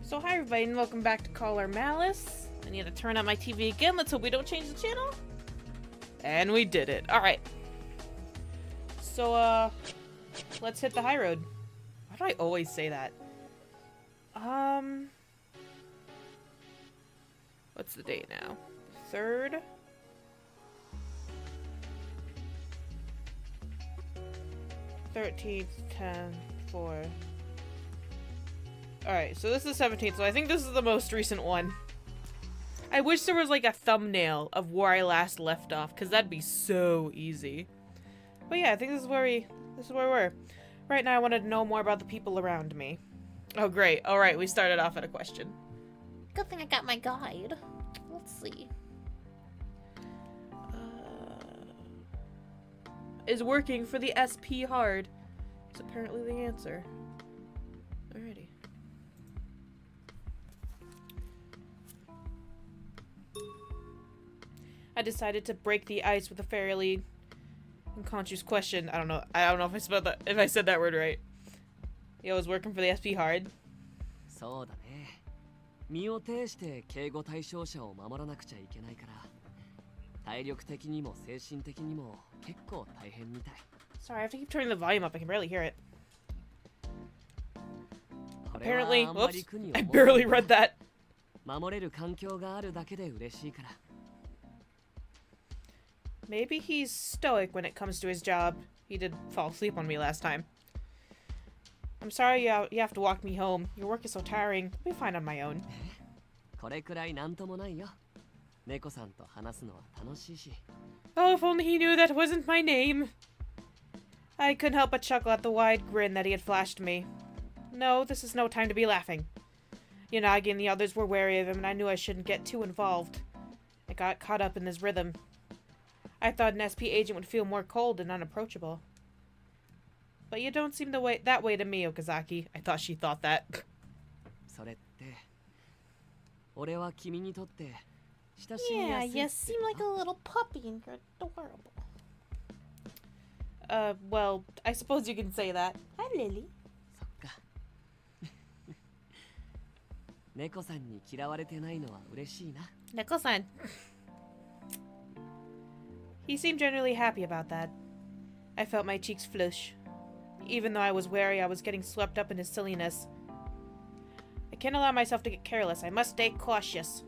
So hi everybody and welcome back to Caller Malice. I need to turn on my TV again. Let's hope we don't change the channel. And we did it. Alright. So let's hit the high road. Why do I always say that? What's the date now? 3rd? $13th, 10th, 4th. Alright, so this is the 17th, so I think this is the most recent one. I wish there was like a thumbnail of where I last left off, because that'd be so easy. But yeah, I think this is where we're. Right now I wanted to know more about the people around me. Oh great, alright, we started off at a question. Good thing I got my guide. Let's see. Is working for the SP hard? It's apparently the answer. Alrighty. I decided to break the ice with a fairly unconscious question. I don't know if I said that word right. Yeah, I was working for the SP hard. そうだね。身を挺して警護対象者を守らなくちゃいけないから、体力的にも精神的にも結構大変みたい。 Sorry, I have to keep turning the volume up. I can barely hear it. Apparently, whoops, I barely read that. 守れる環境があるだけで嬉しいから。 Maybe he's stoic when it comes to his job. He did fall asleep on me last time. I'm sorry you have to walk me home. Your work is so tiring. I'll be fine on my own. これくらいなんともないよ。猫さんと話すのは楽しいし。 Oh, if only he knew that wasn't my name. I couldn't help but chuckle at the wide grin that he had flashed me. No, this is no time to be laughing. Yanagi and the others were wary of him, and I knew I shouldn't get too involved. I got caught up in his rhythm. I thought an SP agent would feel more cold and unapproachable. But you don't seem that way to me, Okazaki. I thought she thought that. それって、俺は君にとって親しみや Yeah, すい you seem like a little puppy and you're adorable. Well, I suppose you can say that. Hi, Lily. そっか。猫さんに嫌われてないのは嬉しいな。 Neko-san. He seemed generally happy about that. I felt my cheeks flush. Even though I was wary I was getting swept up in his silliness. I can't allow myself to get careless. I must stay cautious.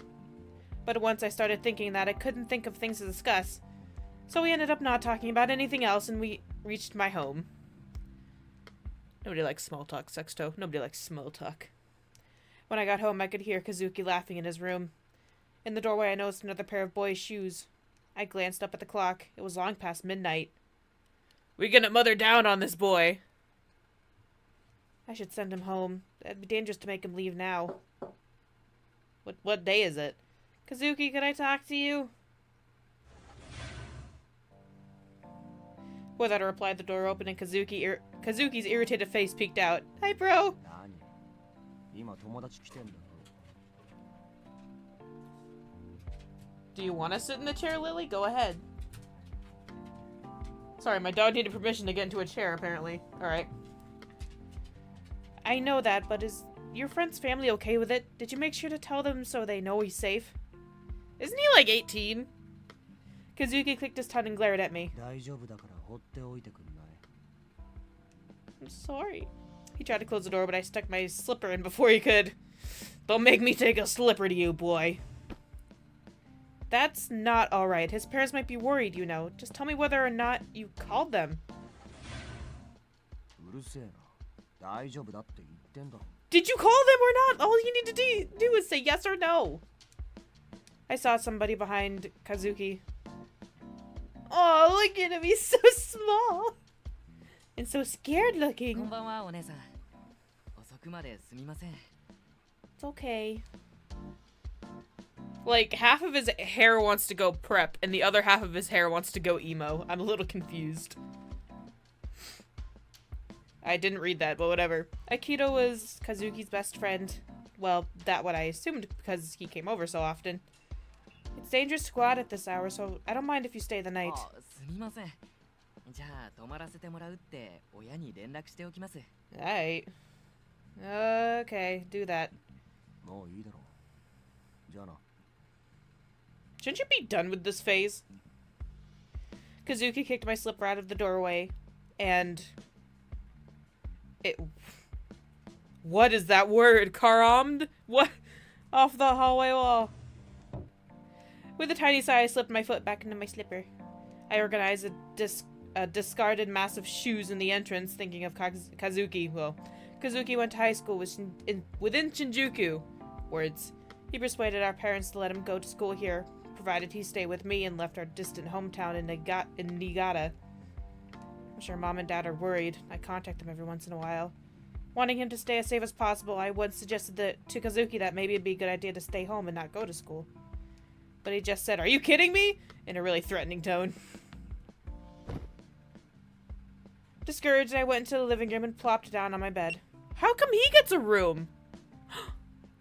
But once I started thinking that, I couldn't think of things to discuss. So we ended up not talking about anything else and we reached my home. Nobody likes small talk, Sexto. Nobody likes small talk. When I got home, I could hear Kazuki laughing in his room. In the doorway, I noticed another pair of boys' shoes. I glanced up at the clock. It was long past midnight. We gonna mother down on this boy. I should send him home. It'd be dangerous to make him leave now. What day is it? Kazuki, could I talk to you? Without a reply, the door opened and Kazuki's irritated face peeked out. Hi, bro! Do you want to sit in the chair, Lily? Go ahead. Sorry, my dog needed permission to get into a chair, apparently. Alright. I know that, but is your friend's family okay with it? Did you make sure to tell them so they know he's safe? Isn't he like 18? Kazuki clicked his tongue and glared at me. I'm sorry. He tried to close the door, but I stuck my slipper in before he could. Don't make me take a slipper to you, boy. That's not alright. His parents might be worried, you know. Just tell me whether or not you called them. Did you call them or not? All you need to do is say yes or no. I saw somebody behind Kazuki. Oh, look at him. He's so small. And so scared looking. It's okay. Like, half of his hair wants to go prep, and the other half of his hair wants to go emo. I'm a little confused. I didn't read that, but whatever. Aikido was Kazuki's best friend. Well, that's what I assumed because he came over so often. It's dangerous to go out at this hour, so I don't mind if you stay the night. Alright. Okay, do that. Shouldn't you be done with this phase? Kazuki kicked my slipper out of the doorway, and it... What is that word? Karammed? What? Off the hallway wall. With a tiny sigh, I slipped my foot back into my slipper. I organized a discarded mass of shoes in the entrance, thinking of Kazuki. Well, Kazuki went to high school within Shinjuku. Words. He persuaded our parents to let him go to school here, provided he stay with me, and left our distant hometown in Niigata. I'm sure Mom and Dad are worried. I contact them every once in a while. Wanting him to stay as safe as possible, I once suggested to Kazuki that maybe it'd be a good idea to stay home and not go to school. But he just said, "Are you kidding me?" in a really threatening tone. Discouraged, I went into the living room and plopped down on my bed. How come he gets a room?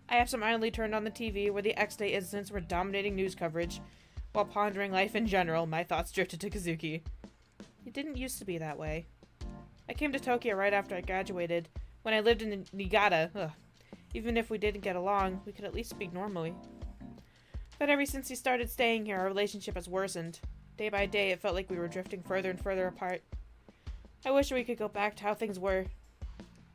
I absentmindedly turned on the TV where the X-Day incidents were dominating news coverage. While pondering life in general, my thoughts drifted to Kazuki. It didn't used to be that way. I came to Tokyo right after I graduated. When I lived in Niigata, even if we didn't get along, we could at least speak normally. But ever since he started staying here, our relationship has worsened. Day by day, it felt like we were drifting further and further apart. I wish we could go back to how things were.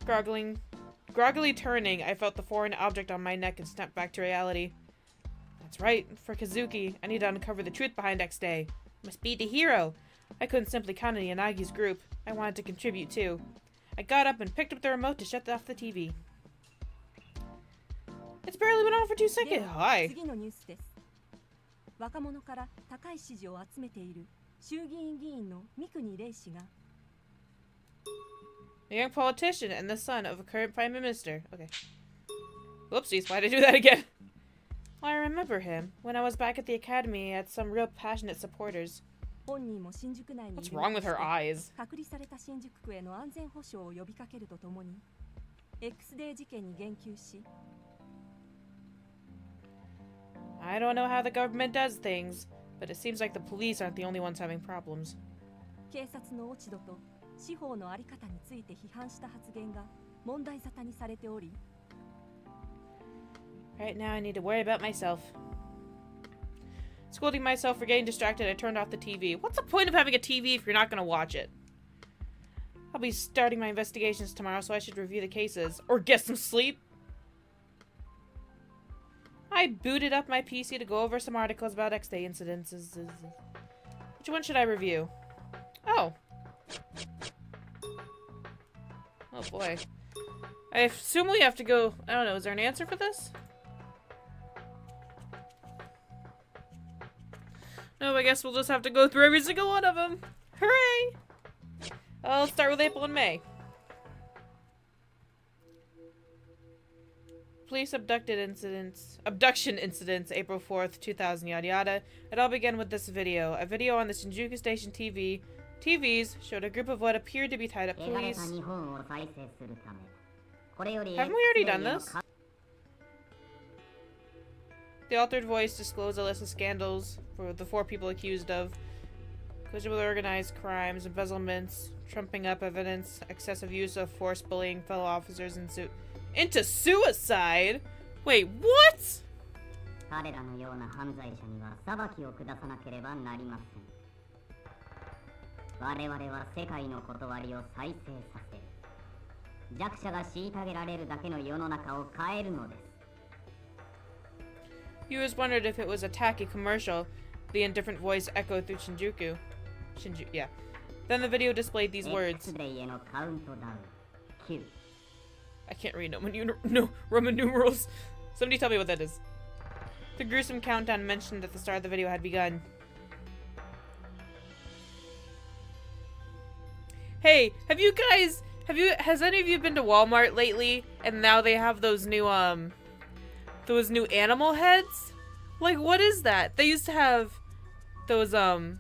Groggily turning, I felt the foreign object on my neck and snapped back to reality. That's right, for Kazuki, I need to uncover the truth behind X-Day. I must be the hero. I couldn't simply count on Yanagi's group. I wanted to contribute too. I got up and picked up the remote to shut off the TV. It's barely been on for 2 seconds. Hi. A young politician and the son of a current prime minister. Okay. Whoopsies, why'd I do that again? Well, I remember him. When I was back at the academy, he had some real passionate supporters. What's wrong with her eyes? I don't know how the government does things, but it seems like the police aren't the only ones having problems. Right now I need to worry about myself. Scolding myself for getting distracted, I turned off the TV. What's the point of having a TV if you're not going to watch it? I'll be starting my investigations tomorrow, so I should review the cases. Or get some sleep. I booted up my PC to go over some articles about X-Day incidents. Which one should I review? Oh. Oh boy. I assume we have to go... I don't know, is there an answer for this? No, I guess we'll just have to go through every single one of them. Hooray! I'll start with April and May. Police abduction incidents, April 4th, 2000, yada yada. It all began with this video. A video on the Shinjuku Station TVs showed a group of what appeared to be tied up police. Haven't we already done this? The altered voice disclosed a list of scandals for the 4 people accused of collusion with organized crimes, embezzlements, trumping up evidence, excessive use of force, bullying fellow officers, and into suicide? Wait, what? Viewers wondered if it was a tacky commercial. The indifferent voice echoed through Shinjuku. Yeah. Then the video displayed these words. I can't read Roman numerals. Somebody tell me what that is. The gruesome countdown mentioned at the start of the video had begun. Hey, has any of you been to Walmart lately? And now they have those new animal heads? Like, what is that? They used to have those, the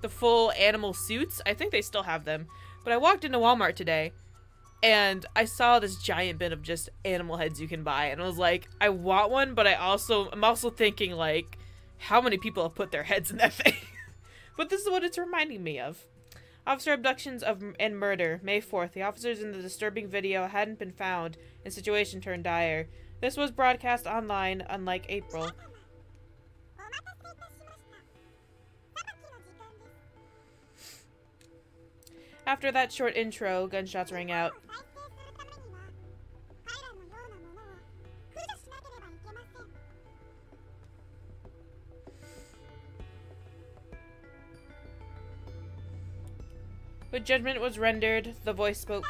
full animal suits. I think they still have them. But I walked into Walmart today, and I saw this giant bin of just animal heads you can buy. And I was like, I want one, but I'm also thinking, like, how many people have put their heads in that thing? But this is what it's reminding me of. Officer abductions and murder. May 4th. The officers in the disturbing video hadn't been found, and the situation turned dire. This was broadcast online, unlike April. After that short intro, gunshots rang out. When judgment was rendered, the voice spoke.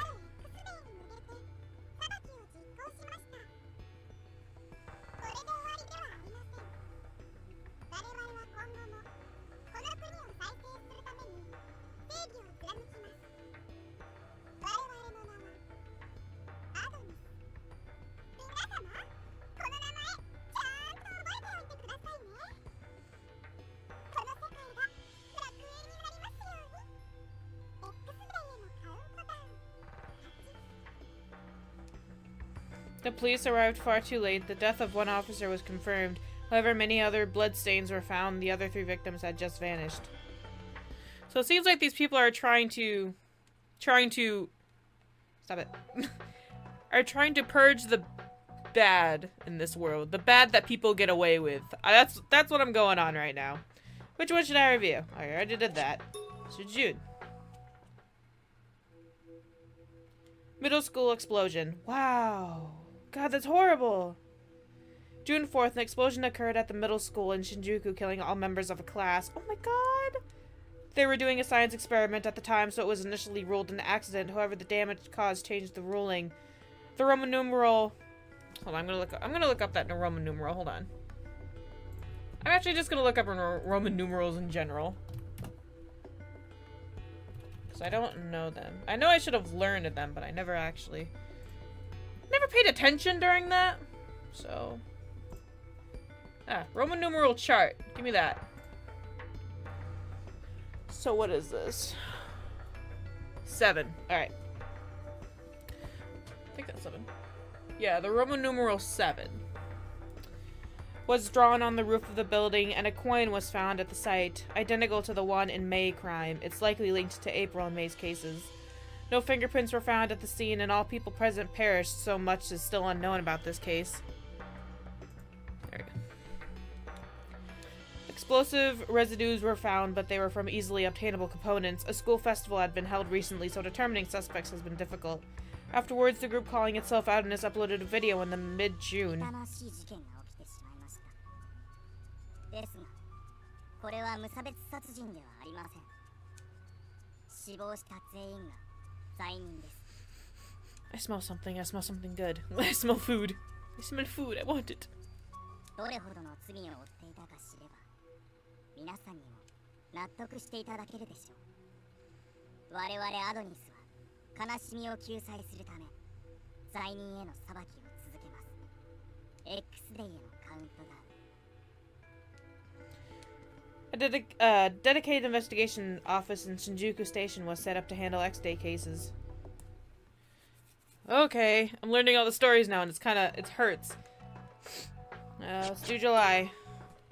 The police arrived far too late. The death of one officer was confirmed. However, many other bloodstains were found. The other 3 victims had just vanished. So it seems like these people are trying to stop it. Are trying to purge the bad in this world. The bad that people get away with. That's what I'm going on right now. Which one should I review? I already did that. So June. Middle school explosion. Wow. God, that's horrible. June 4th, an explosion occurred at the middle school in Shinjuku, killing all members of a class. Oh my god! They were doing a science experiment at the time, so it was initially ruled an accident. However, the damage caused changed the ruling. The Roman numeral... Hold on, I'm gonna look up that Roman numeral. Hold on. I'm actually just gonna look up Roman numerals in general. Because I don't know them. I know I should have learned them, but I never paid attention during that. So... Roman numeral chart. Give me that. So what is this? 7. Alright. I think that's 7. Yeah, the Roman numeral 7 was drawn on the roof of the building, and a coin was found at the site, identical to the one in May crime. It's likely linked to April and May's cases. No fingerprints were found at the scene, and all people present perished, so much is still unknown about this case. There we go. Explosive residues were found, but they were from easily obtainable components. A school festival had been held recently, so determining suspects has been difficult. Afterwards, the group calling itself Outness uploaded a video in the mid-June. I smell something. I smell something good. I smell food. I smell food. I want it. A dedicated investigation office in Shinjuku Station was set up to handle X-Day cases. Okay, I'm learning all the stories now, and it hurts. Let's do July.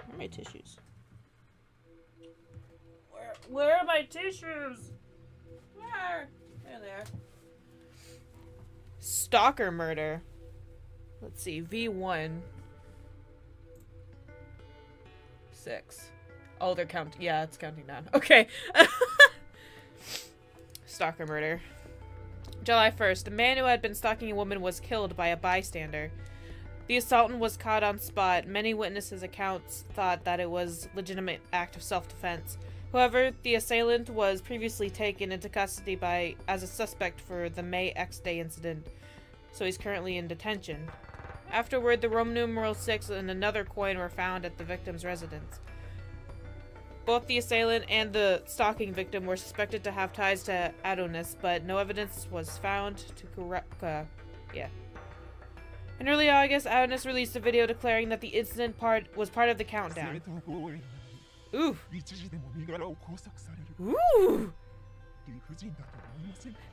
Where are my tissues? Where are my tissues? Where? There they are. Stalker Murder. Let's see, V1. 6. Oh, they're counting. Yeah, it's counting down. Okay. Stalker Murder. July 1st. A man who had been stalking a woman was killed by a bystander. The assaultant was caught on spot. Many witnesses' accounts thought that it was a legitimate act of self-defense. However, the assailant was previously taken into custody as a suspect for the May X-Day incident, so he's currently in detention. Afterward, the Roman numeral 6 and another coin were found at the victim's residence. Both the assailant and the stalking victim were suspected to have ties to Adonis, but no evidence was found to correct. In early August, Adonis released a video declaring that the incident was part of the countdown. Ooh. Ooh.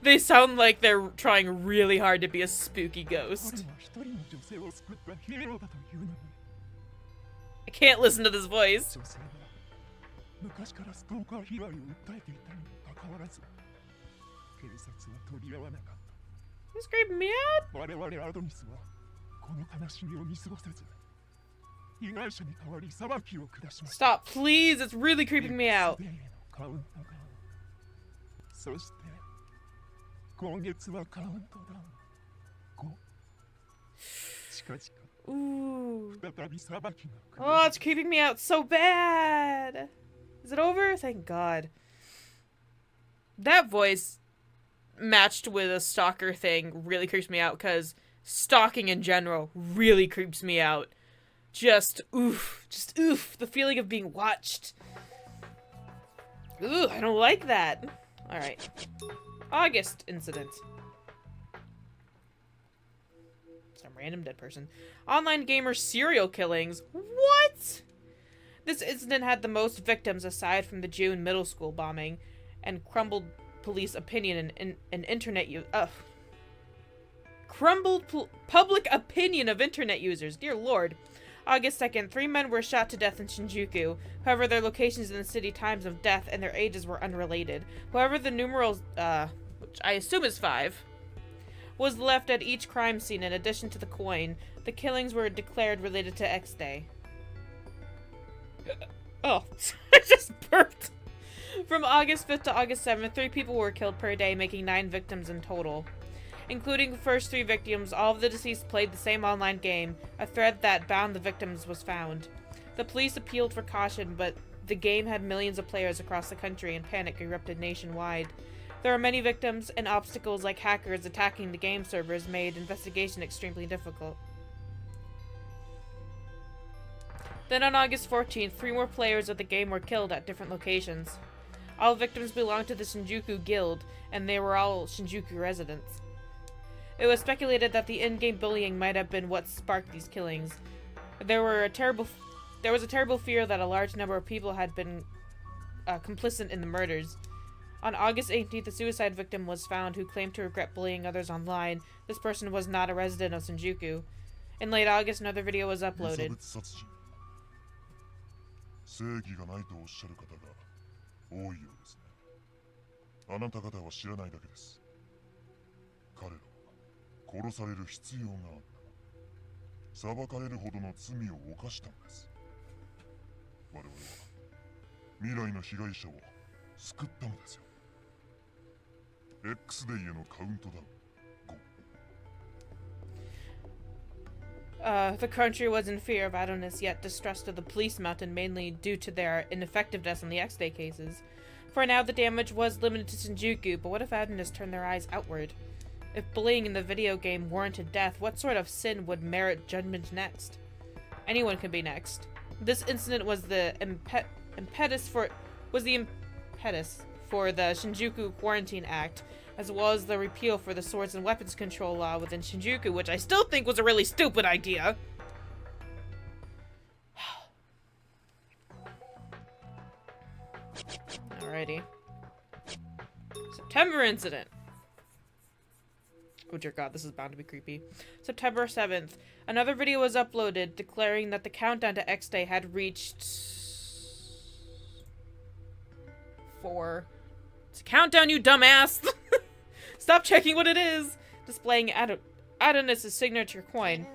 They sound like they're trying really hard to be a spooky ghost. I can't listen to this voice. He's creeping me out. Stop, please! It's really creeping me out. Ooh. Oh, it's creeping me out so bad. Is it over? Thank God. That voice matched with a stalker thing really creeps me out, because stalking in general really creeps me out. Just oof. The feeling of being watched. Ooh, I don't like that. Alright. August incident. Some random dead person. Online gamer serial killings. What? This incident had the most victims aside from the June middle school bombing and crumbled police opinion and internet use. Public opinion of internet users. Dear Lord. August 2nd, 3 men were shot to death in Shinjuku. However, their locations in the city, times of death, and their ages were unrelated. However, the numerals, which I assume is 5, was left at each crime scene in addition to the coin. The killings were declared related to X Day. Oh, I just burped. From August 5th to August 7th, 3 people were killed per day, making 9 victims in total. Including the first 3 victims, all of the deceased played the same online game. A thread that bound the victims was found. The police appealed for caution, but the game had millions of players across the country and panic erupted nationwide. There were many victims, and obstacles like hackers attacking the game servers made investigation extremely difficult. Then on August 14th, 3 more players of the game were killed at different locations. All victims belonged to the Shinjuku Guild, and they were all Shinjuku residents. It was speculated that the in-game bullying might have been what sparked these killings. There was a terrible fear that a large number of people had been complicit in the murders. On August 18th, a suicide victim was found who claimed to regret bullying others online. This person was not a resident of Shinjuku. In late August, another video was uploaded. The country was in fear of idleness, yet distrust of the police mounted mainly due to their ineffectiveness in the X-Day cases. For now, the damage was limited to Shinjuku, but what if idleness turned their eyes outward? If bullying in the video game warranted death, what sort of sin would merit judgment next? Anyone can be next. This incident was the impetus for the Shinjuku Quarantine Act, as well as the repeal for the swords and weapons control law within Shinjuku, which I still think was a really stupid idea. Alrighty. September incident. Oh dear God, this is bound to be creepy. September 7th. Another video was uploaded declaring that the countdown to X Day had reached 4. It's a countdown, you dumbass! Stop checking what it is! Displaying Adonis' signature coin.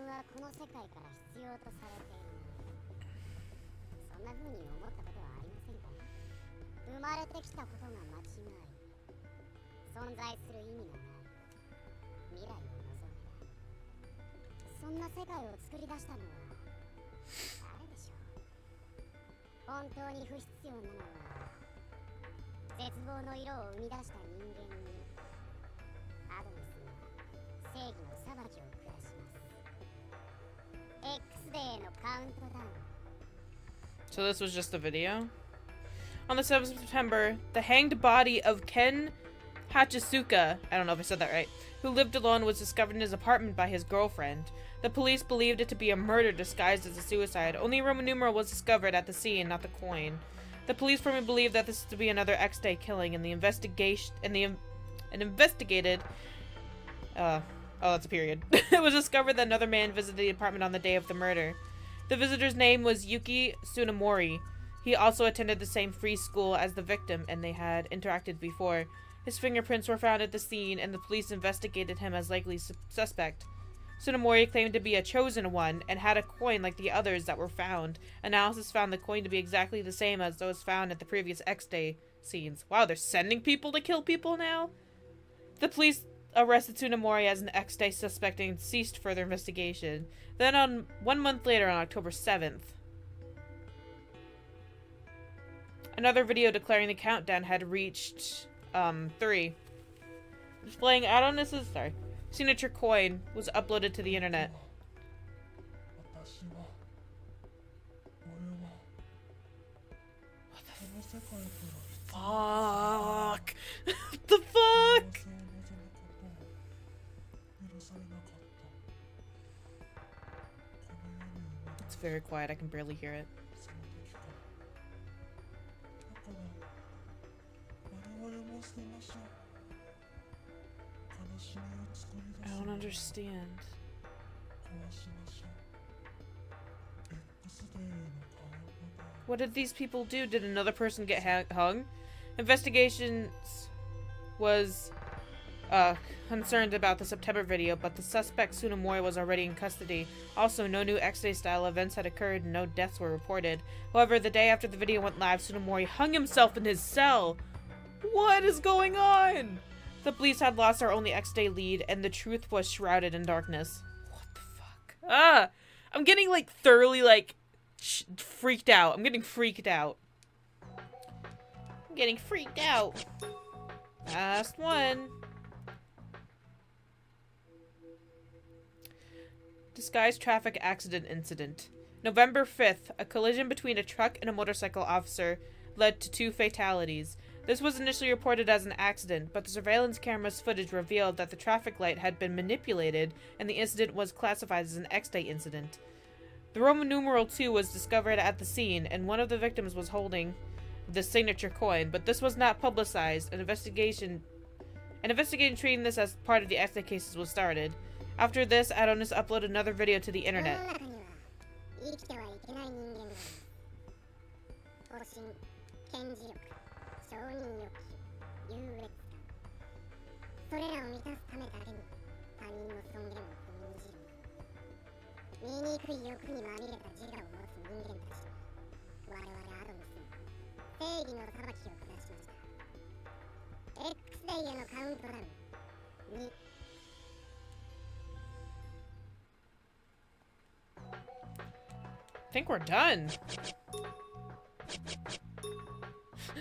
So this was just a video? On the 7th of September, the hanged body of Ken Hachisuka, I don't know if I said that right, who lived alone, was discovered in his apartment by his girlfriend. The police believed it to be a murder disguised as a suicide. Only a Roman numeral was discovered at the scene, not the coin. The police firmly believed that this is to be another X-Day killing, and investigated. Oh, that's a period. It was discovered that another man visited the apartment on the day of the murder. The visitor's name was Yuki Tsunemori. He also attended the same free school as the victim, and they had interacted before. His fingerprints were found at the scene, and the police investigated him as likely suspect. Tsunemori claimed to be a chosen one and had a coin like the others that were found. Analysis found the coin to be exactly the same as those found at the previous X-Day scenes. Wow, they're sending people to kill people now? The police arrested Tsunemori as an X-Day suspect and ceased further investigation. Then 1 month later, on October 7th, another video declaring the countdown had reached 3. Displaying Adonis's signature coin was uploaded to the internet. What the fuck? It's very quiet, I can barely hear it. I don't understand. What did these people do? Did another person get hung? Investigations was concerned about the September video, but the suspect Tsunemori was already in custody. Also, no new X-Day style events had occurred and no deaths were reported. However, the day after the video went live, Tsunemori hung himself in his cell. What is going on? The police had lost our only X-Day lead, and the truth was shrouded in darkness. What the fuck? I'm getting, like, thoroughly, like, freaked out. I'm getting freaked out. I'm getting freaked out. Last one. Disguised traffic accident incident. November 5th, a collision between a truck and a motorcycle officer led to 2 fatalities. This was initially reported as an accident, but the surveillance camera's footage revealed that the traffic light had been manipulated and the incident was classified as an X-Day incident. The Roman numeral 2 was discovered at the scene, and one of the victims was holding the signature coin, but this was not publicized. An investigation treating this as part of the X-Day cases was started. After this, Adonis uploaded another video to the internet. I think we're done.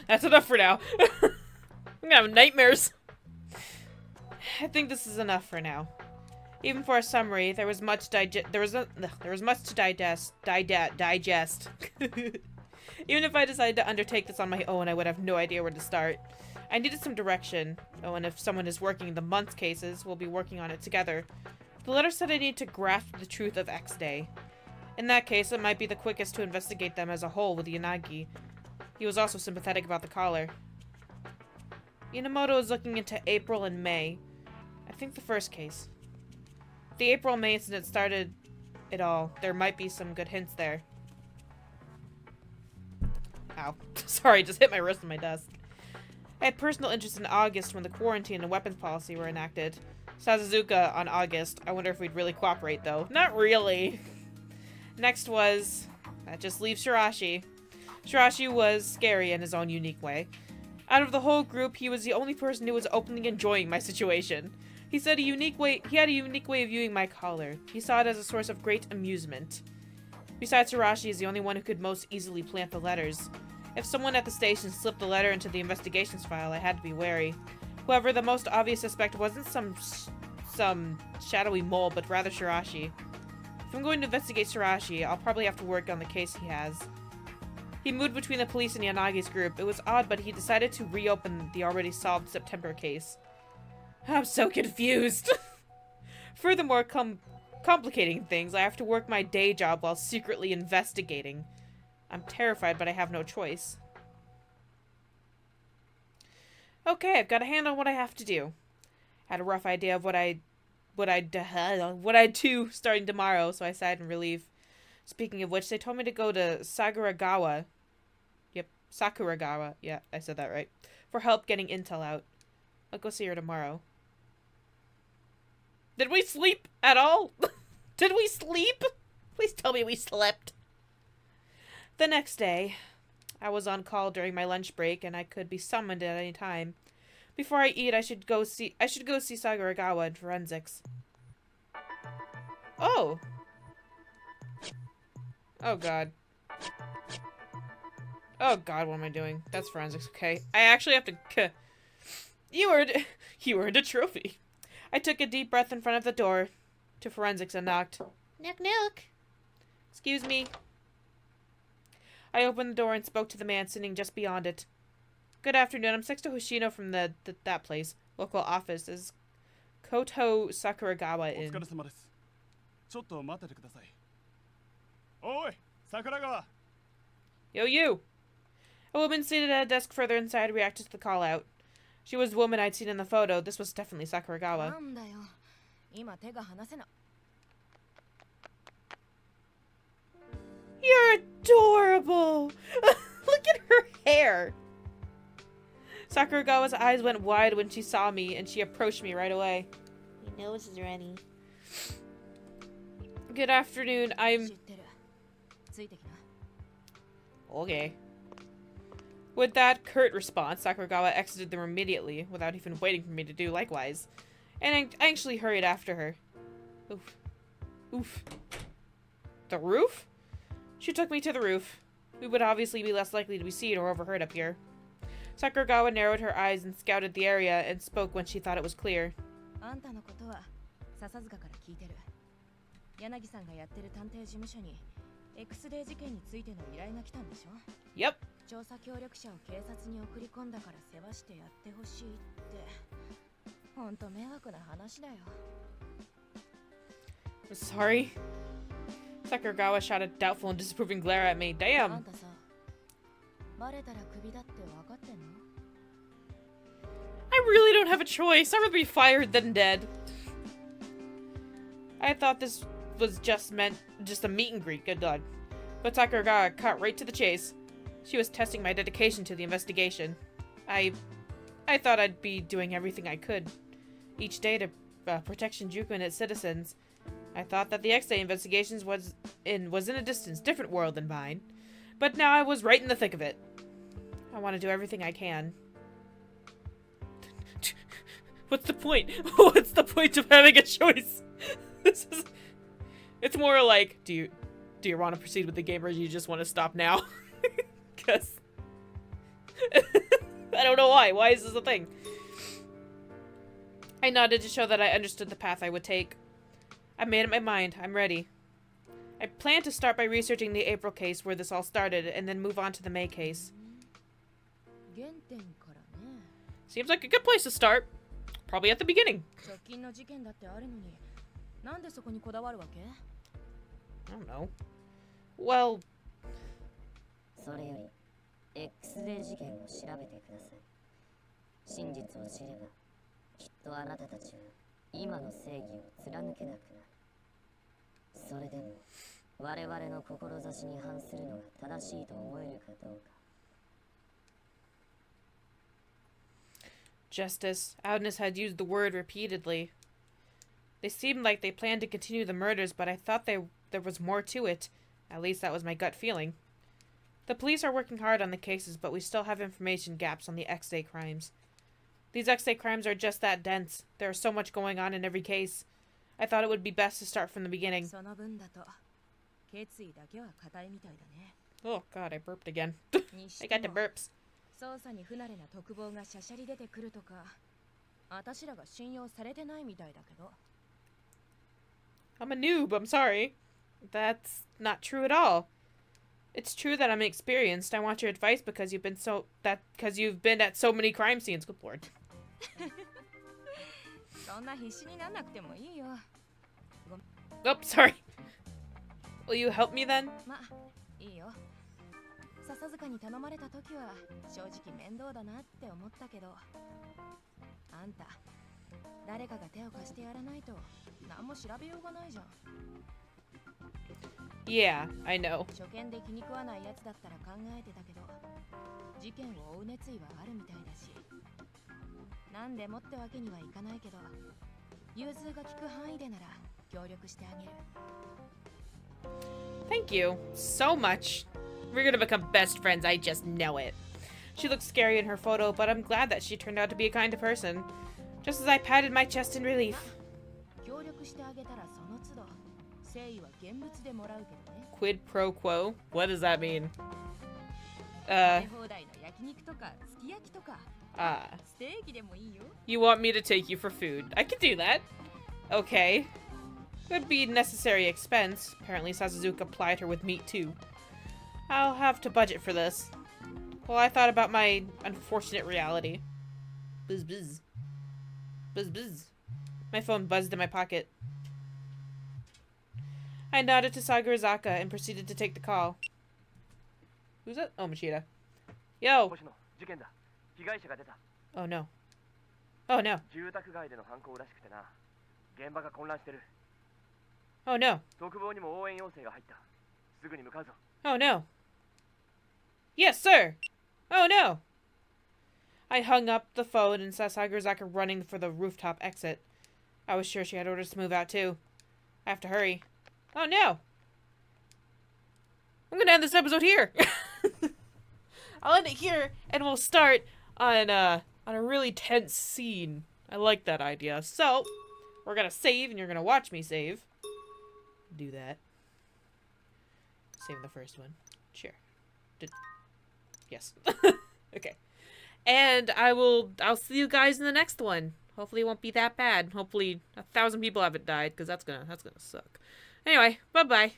That's enough for now. I'm gonna have nightmares. I think this is enough for now. Even for a summary, there was much to digest. Even if I decided to undertake this on my own, I would have no idea where to start. I needed some direction. Oh, and if someone is working the month's cases, we'll be working on it together. The letter said I need to grasp the truth of X-Day. In that case, it might be the quickest to investigate them as a whole with Yanagi. He was also sympathetic about the caller. Inamoto is looking into April and May. I think the first case. If the April-May incident started it all, there might be some good hints there. Ow. Sorry, just hit my wrist on my desk. I had personal interest in August when the quarantine and weapons policy were enacted. Sazuzuka on August. I wonder if we'd really cooperate, though. Not really. Next was... that just leaves Shirashi. Shirashi was scary in his own unique way. Out of the whole group, he was the only person who was openly enjoying my situation. He had a unique way of viewing my caller. He saw it as a source of great amusement. Besides, Shirashi is the only one who could most easily plant the letters. If someone at the station slipped the letter into the investigations file, I had to be wary. However, the most obvious suspect wasn't some shadowy mole, but rather Shirashi. If I'm going to investigate Shirashi, I'll probably have to work on the case he has. He moved between the police and Yanagi's group. It was odd, but he decided to reopen the already solved September case. I'm so confused! Furthermore, complicating things, I have to work my day job while secretly investigating. I'm terrified, but I have no choice. Okay, I've got a hand on what I have to do. Had a rough idea of what I'd do starting tomorrow, so I sighed in relief. Speaking of which, they told me to go to Sakuragawa. Yep, Sakuragawa. Yeah, I said that right. For help getting intel out. I'll go see her tomorrow. Did we sleep at all? Did we sleep? Please tell me we slept. The next day, I was on call during my lunch break, and I could be summoned at any time. Before I eat, I should go see Sakuragawa in forensics. Oh. Oh god. Oh god, what am I doing? That's forensics, okay. I actually have to... You earned a trophy. I took a deep breath in front of the door to forensics and knocked. Knock knock. Excuse me. I opened the door and spoke to the man sitting just beyond it. Good afternoon. I'm Sexto Hoshino from that place. Local office. Is Koto Sakuragawa in? Yo, you! A woman seated at a desk further inside reacted to the call out. She was the woman I'd seen in the photo. This was definitely Sakuragawa. You're adorable! Look at her hair! Sakuragawa's eyes went wide when she saw me, and she approached me right away. Your nose is ready. Good afternoon, I'm... Okay. With that curt response, Sakuragawa exited the room immediately, without even waiting for me to do likewise. And I actually hurried after her. Oof. Oof. The roof? She took me to the roof. We would obviously be less likely to be seen or overheard up here. Sakuragawa narrowed her eyes and scouted the area and spoke when she thought it was clear. Yep. I'm sorry. Sakuragawa shot a doubtful and disapproving glare at me. Damn. I really don't have a choice. I'd rather be fired than dead. I thought this was just a meet and greet, good God. But Sakuragawa cut right to the chase. She was testing my dedication to the investigation. I thought I'd be doing everything I could each day to protect Shinjuku and its citizens. I thought that the X-Day investigations was in a different world than mine. But now I was right in the thick of it. I want to do everything I can. What's the point? What's the point of having a choice? It's more like, do you want to proceed with the game, or do you just want to stop now? Because I don't know why. Why is this a thing? I nodded to show that I understood the path I would take. I made up my mind. I'm ready. I plan to start by researching the April case where this all started, and then move on to the May case. Seems like a good place to start. Probably at the beginning. I don't know. Well... Justice. Agnes had used the word repeatedly. They seemed like they planned to continue the murders, but I thought there was more to it. At least that was my gut feeling. The police are working hard on the cases, but we still have information gaps on the X-Day crimes. These X-Day crimes are just that dense. There is so much going on in every case. I thought it would be best to start from the beginning. Oh god, I burped again. I got the burps. I'm a noob, I'm sorry. That's not true at all. It's true that I'm experienced. I want your advice because you've been at so many crime scenes. Good lord. Oh, sorry. Will you help me then? Yeah, I know. Thank you so much. We're gonna become best friends, I just know it. She looks scary in her photo, but I'm glad that she turned out to be a kind person. Just as I patted my chest in relief. Quid pro quo? What does that mean? You want me to take you for food? I can do that. Okay. Would be necessary expense. Apparently Sasuzuka plied her with meat too. I'll have to budget for this. Well, I thought about my unfortunate reality. Buzz buzz. Buzz buzz. My phone buzzed in my pocket. I nodded to Sakurazaka and proceeded to take the call. Who's that? Oh, Machida. Yo! Oh no. Oh no. Oh no. Oh no. Yes, sir! Oh no! I hung up the phone and saw Sakurazaka running for the rooftop exit. I was sure she had orders to move out too. I have to hurry. Oh no! I'm gonna end this episode here! I'll end it here, and we'll start on a really tense scene. I like that idea. So, we're gonna save, and you're gonna watch me save. Do that. Save the first one. Sure. Yes. Okay. And I'll see you guys in the next one. Hopefully it won't be that bad. Hopefully 1,000 people haven't died, because that's gonna suck. Anyway, bye-bye.